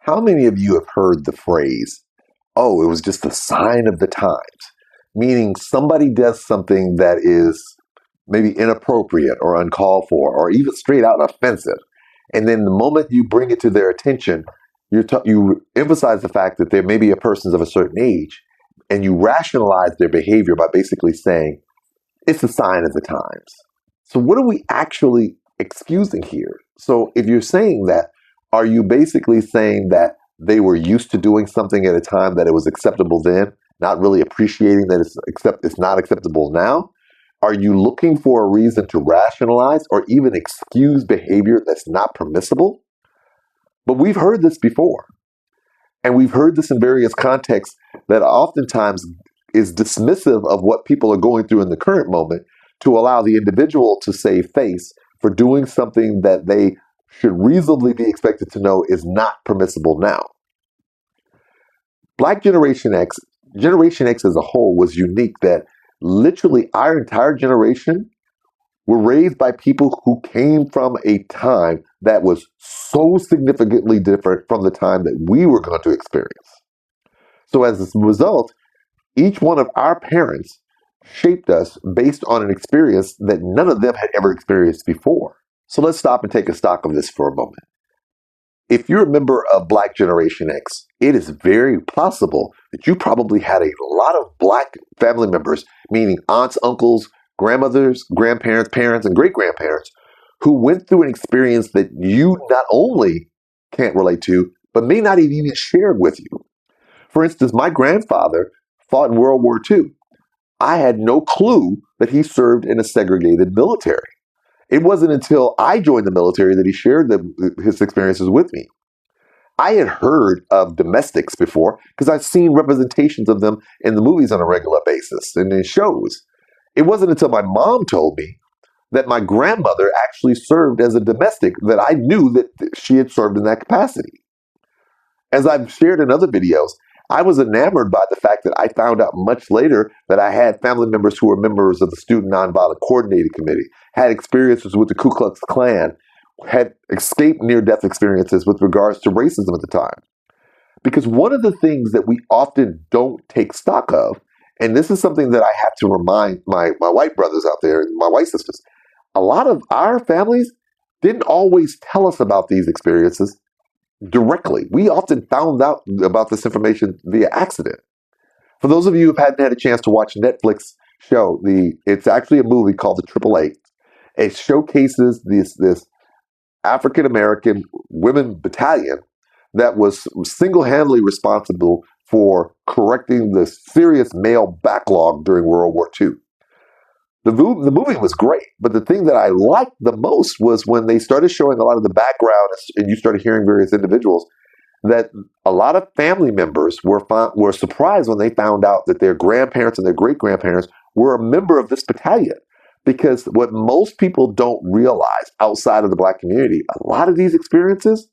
How many of you have heard the phrase, oh, it was just a sign of the times? Meaning somebody does something that is maybe inappropriate or uncalled for or even straight out offensive. And then the moment you bring it to their attention, you emphasize the fact that there may be a person of a certain age, and you rationalize their behavior by basically saying, it's a sign of the times. So what are we actually excusing here? So if you're saying that, are you basically saying that they were used to doing something at a time that it was acceptable then, not really appreciating that it's not acceptable now? Are you looking for a reason to rationalize or even excuse behavior that's not permissible? But we've heard this before. And we've heard this in various contexts that oftentimes is dismissive of what people are going through in the current moment to allow the individual to save face for doing something that they should reasonably be expected to know is not permissible now. Black Generation X as a whole was unique that literally our entire generation were raised by people who came from a time that was so significantly different from the time that we were going to experience. So as a result, each one of our parents shaped us based on an experience that none of them had ever experienced before. So let's stop and take a stock of this for a moment. If you're a member of Black Generation X, it is very possible that you probably had a lot of Black family members, meaning aunts, uncles, grandmothers, grandparents, parents, and great-grandparents, who went through an experience that you not only can't relate to, but may not have even shared with you. For instance, my grandfather fought in World War II. I had no clue that he served in a segregated military. It wasn't until I joined the military that he shared his experiences with me. I had heard of domestics before because I've seen representations of them in the movies on a regular basis and in shows. It wasn't until my mom told me that my grandmother actually served as a domestic that I knew that she had served in that capacity. As I've shared in other videos, I was enamored by the fact that I found out much later that I had family members who were members of the Student Nonviolent Coordinating Committee, had experiences with the Ku Klux Klan, had escaped near-death experiences with regards to racism at the time. Because one of the things that we often don't take stock of, and this is something that I have to remind my white brothers out there and my white sisters, a lot of our families didn't always tell us about these experiences directly. We often found out about this information via accident. For those of you who hadn't had a chance to watch Netflix show, it's actually a movie called The Triple Eight. It showcases this African American women battalion that was single-handedly responsible for correcting the serious male backlog during World War II. The movie was great, but the thing that I liked the most was when they started showing a lot of the background and you started hearing various individuals, that a lot of family members were surprised when they found out that their grandparents and their great-grandparents were a member of this battalion. Because what most people don't realize outside of the Black community, a lot of these experiences,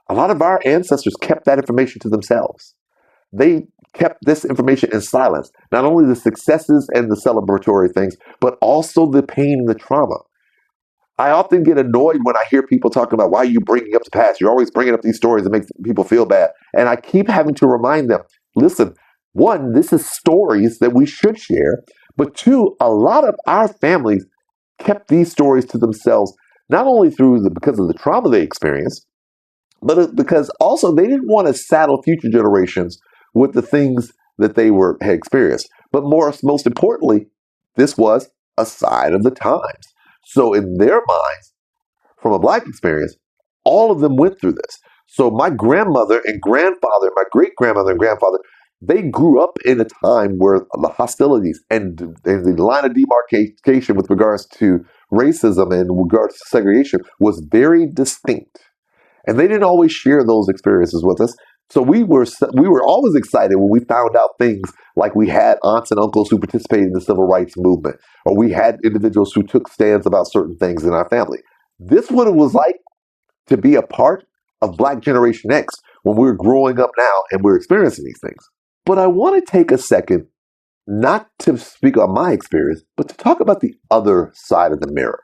a lot of our ancestors kept that information to themselves. They kept this information in silence. Not only the successes and the celebratory things, but also the pain and the trauma. I often get annoyed when I hear people talking about, why are you bringing up the past? You're always bringing up these stories that make people feel bad. And I keep having to remind them, listen, one, this is stories that we should share. But two, a lot of our families kept these stories to themselves, not only because of the trauma they experienced, but because also they didn't want to saddle future generations with the things that they had experienced. But most importantly, this was a sign of the times. So in their minds, from a Black experience, all of them went through this. So my grandmother and grandfather, my great-grandmother and grandfather, they grew up in a time where the hostilities and the line of demarcation with regards to racism and regards to segregation was very distinct. And they didn't always share those experiences with us. So we were always excited when we found out things like we had aunts and uncles who participated in the civil rights movement, or we had individuals who took stands about certain things in our family. This is what it was like to be a part of Black Generation X when we're growing up now and we're experiencing these things. But I want to take a second not to speak on my experience, but to talk about the other side of the mirror.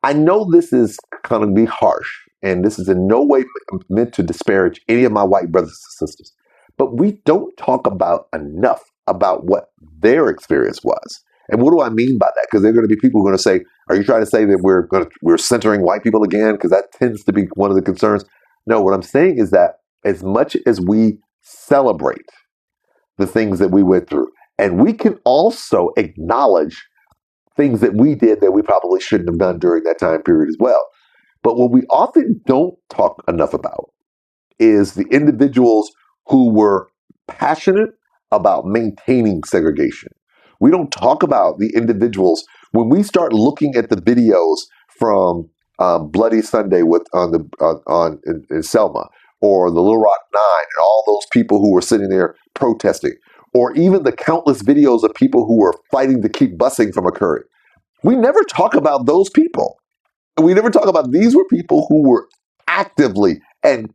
I know this is going to be harsh, and this is in no way meant to disparage any of my white brothers and sisters, but we don't talk about enough about what their experience was. And what do I mean by that? Because there are going to be people who are going to say, "Are you trying to say that we're centering white people again?" Because that tends to be one of the concerns. No, what I'm saying is that as much as we celebrate the things that we went through, and we can also acknowledge things that we did that we probably shouldn't have done during that time period as well. But what we often don't talk enough about is the individuals who were passionate about maintaining segregation. We don't talk about the individuals when we start looking at the videos from Bloody Sunday in Selma, or the Little Rock Nine, and all those people who were sitting there protesting, or even the countless videos of people who were fighting to keep busing from occurring. We never talk about those people. We never talk about these were people who were actively and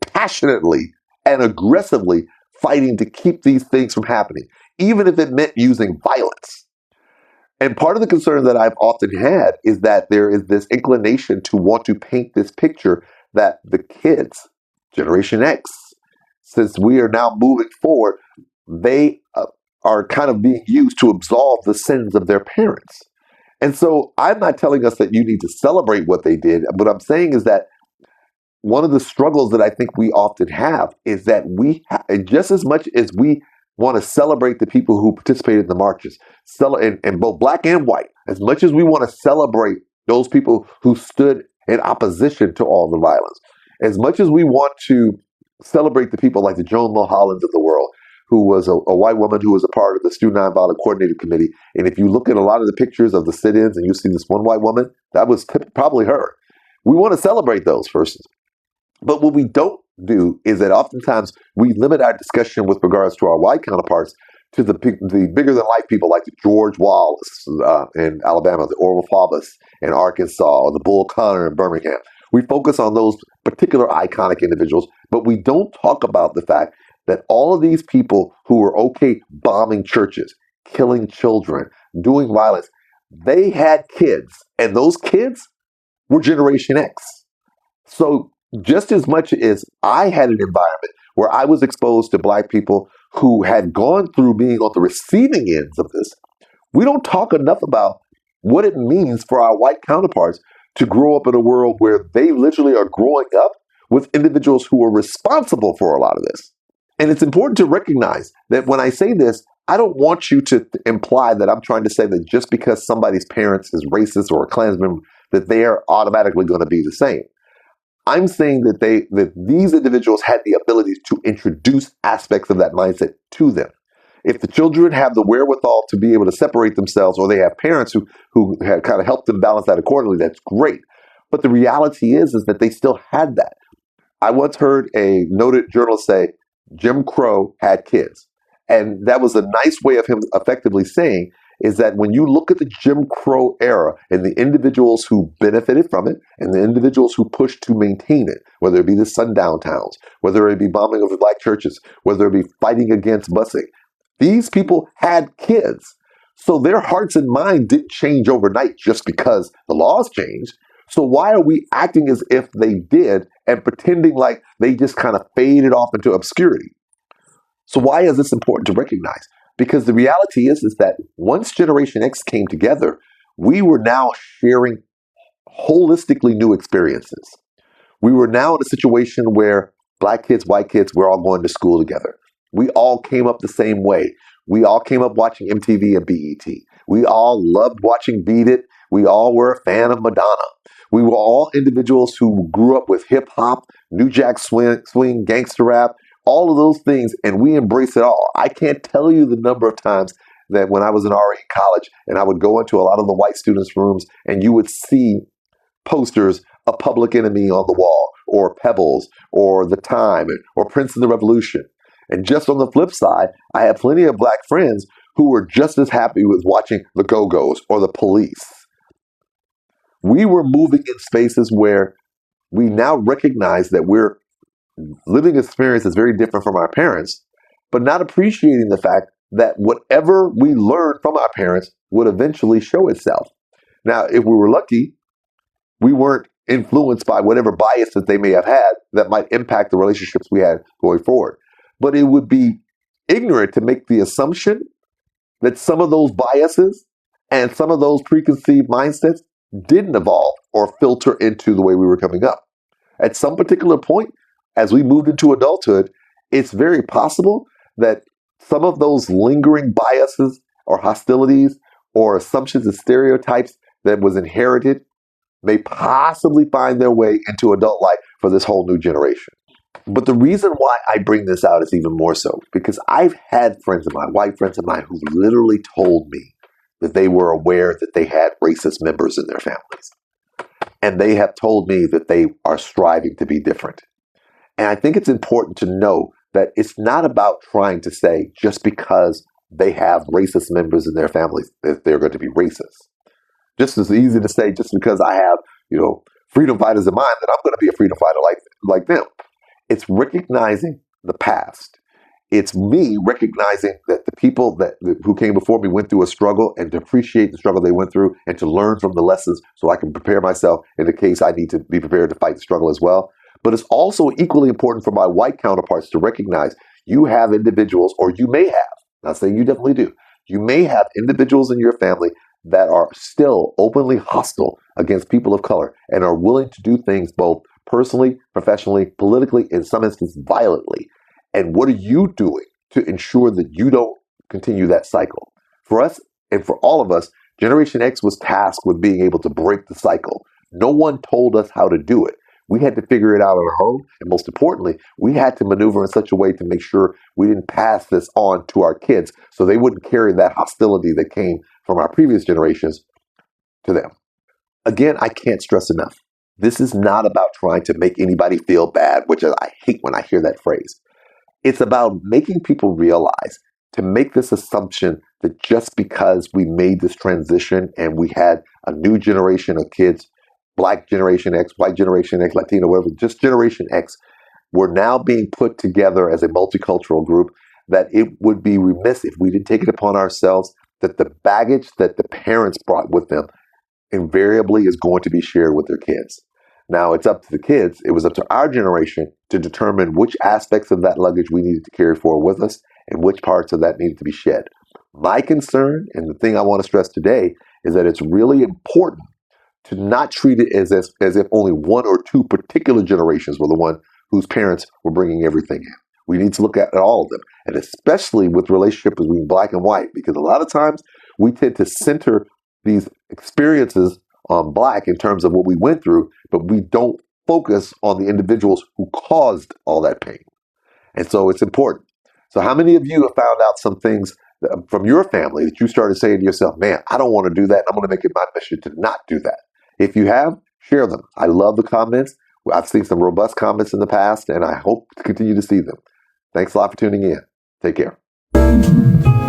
passionately and aggressively fighting to keep these things from happening, even if it meant using violence. And part of the concern that I've often had is that there is this inclination to want to paint this picture that the kids, Generation X, since we are now moving forward, they are kind of being used to absolve the sins of their parents. And so I'm not telling us that you need to celebrate what they did. What I'm saying is that one of the struggles that I think we often have is that just as much as we want to celebrate the people who participated in the marches, and both black and white, as much as we want to celebrate those people who stood in opposition to all the violence, as much as we want to celebrate the people like the Joan Mulhollands of the world, who was a white woman who was a part of the Student Nonviolent Coordinating Committee. And if you look at a lot of the pictures of the sit-ins and you see this one white woman, that was probably her. We want to celebrate those persons. But what we don't do is that oftentimes we limit our discussion with regards to our white counterparts to the bigger than life people like the George Wallace in Alabama, the Orville Faubus in Arkansas, the Bull Connor in Birmingham. We focus on those particular iconic individuals, but we don't talk about the fact that all of these people who were okay bombing churches, killing children, doing violence, they had kids, and those kids were Generation X. So just as much as I had an environment where I was exposed to black people who had gone through being on the receiving ends of this, we don't talk enough about what it means for our white counterparts to grow up in a world where they literally are growing up with individuals who are responsible for a lot of this. And it's important to recognize that when I say this, I don't want you to imply that I'm trying to say that just because somebody's parents is racist or a Klansman, that they are automatically going to be the same. I'm saying that these individuals had the ability to introduce aspects of that mindset to them. If the children have the wherewithal to be able to separate themselves, or they have parents who have kind of helped them balance that accordingly, that's great. But the reality is that they still had that. I once heard a noted journalist say, Jim Crow had kids. And that was a nice way of him effectively saying is that when you look at the Jim Crow era and the individuals who benefited from it and the individuals who pushed to maintain it, whether it be the sundown towns, whether it be bombing of the black churches, whether it be fighting against busing, these people had kids. So their hearts and minds didn't change overnight just because the laws changed. So why are we acting as if they did and pretending like they just kind of faded off into obscurity? So why is this important to recognize? Because the reality is that once Generation X came together, we were now sharing holistically new experiences. We were now in a situation where black kids, white kids, we're all going to school together. We all came up the same way. We all came up watching MTV and BET. We all loved watching Beat It. We all were a fan of Madonna. We were all individuals who grew up with hip hop, New Jack Swing, gangster rap, all of those things, and we embrace it all. I can't tell you the number of times that when I was in RE college and I would go into a lot of the white students' rooms and you would see posters of Public Enemy on the wall, or Pebbles, or The Time, or Prince and the Revolution. And just on the flip side, I have plenty of black friends who were just as happy with watching the Go-Go's or the Police. We were moving in spaces where we now recognize that we're living experience is very different from our parents, but not appreciating the fact that whatever we learned from our parents would eventually show itself. Now, if we were lucky, we weren't influenced by whatever bias that they may have had that might impact the relationships we had going forward. But it would be ignorant to make the assumption that some of those biases and some of those preconceived mindsets didn't evolve or filter into the way we were coming up. At some particular point, as we moved into adulthood, it's very possible that some of those lingering biases or hostilities or assumptions and stereotypes that was inherited may possibly find their way into adult life for this whole new generation. But the reason why I bring this out is even more so because I've had friends of mine, white friends of mine, who literally told me that they were aware that they had racist members in their families. And they have told me that they are striving to be different. And I think it's important to know that it's not about trying to say just because they have racist members in their families that they're going to be racist. Just as easy to say just because I have, freedom fighters in mind that I'm going to be a freedom fighter like them. It's recognizing the past. It's me recognizing that the people who came before me went through a struggle and to appreciate the struggle they went through and to learn from the lessons so I can prepare myself in the case I need to be prepared to fight the struggle as well. But it's also equally important for my white counterparts to recognize you have individuals, or you may have, not saying you definitely do, you may have individuals in your family that are still openly hostile against people of color and are willing to do things both personally, professionally, politically, in some instances violently. And what are you doing to ensure that you don't continue that cycle? For us and for all of us, Generation X was tasked with being able to break the cycle. No one told us how to do it. We had to figure it out on our own. And most importantly, we had to maneuver in such a way to make sure we didn't pass this on to our kids so they wouldn't carry that hostility that came from our previous generations to them. Again, I can't stress enough. This is not about trying to make anybody feel bad, which I hate when I hear that phrase. It's about making people realize, to make this assumption that just because we made this transition and we had a new generation of kids, Black Generation X, White Generation X, Latino, whatever, just Generation X, we're now being put together as a multicultural group, that it would be remiss if we didn't take it upon ourselves that the baggage that the parents brought with them invariably is going to be shared with their kids. Now, it's up to the kids. It was up to our generation to determine which aspects of that luggage we needed to carry forward with us and which parts of that needed to be shed. My concern, and the thing I want to stress today, is that it's really important to not treat it as if only one or two particular generations were the one whose parents were bringing everything in. We need to look at all of them, and especially with relationship between Black and white, because a lot of times we tend to center these experiences on Black in terms of what we went through, but we don't focus on the individuals who caused all that pain. And so it's important. So how many of you have found out some things from your family that you started saying to yourself, man, I don't want to do that. I'm going to make it my mission to not do that. If you have, share them. I love the comments. I've seen some robust comments in the past, and I hope to continue to see them. Thanks a lot for tuning in. Take care.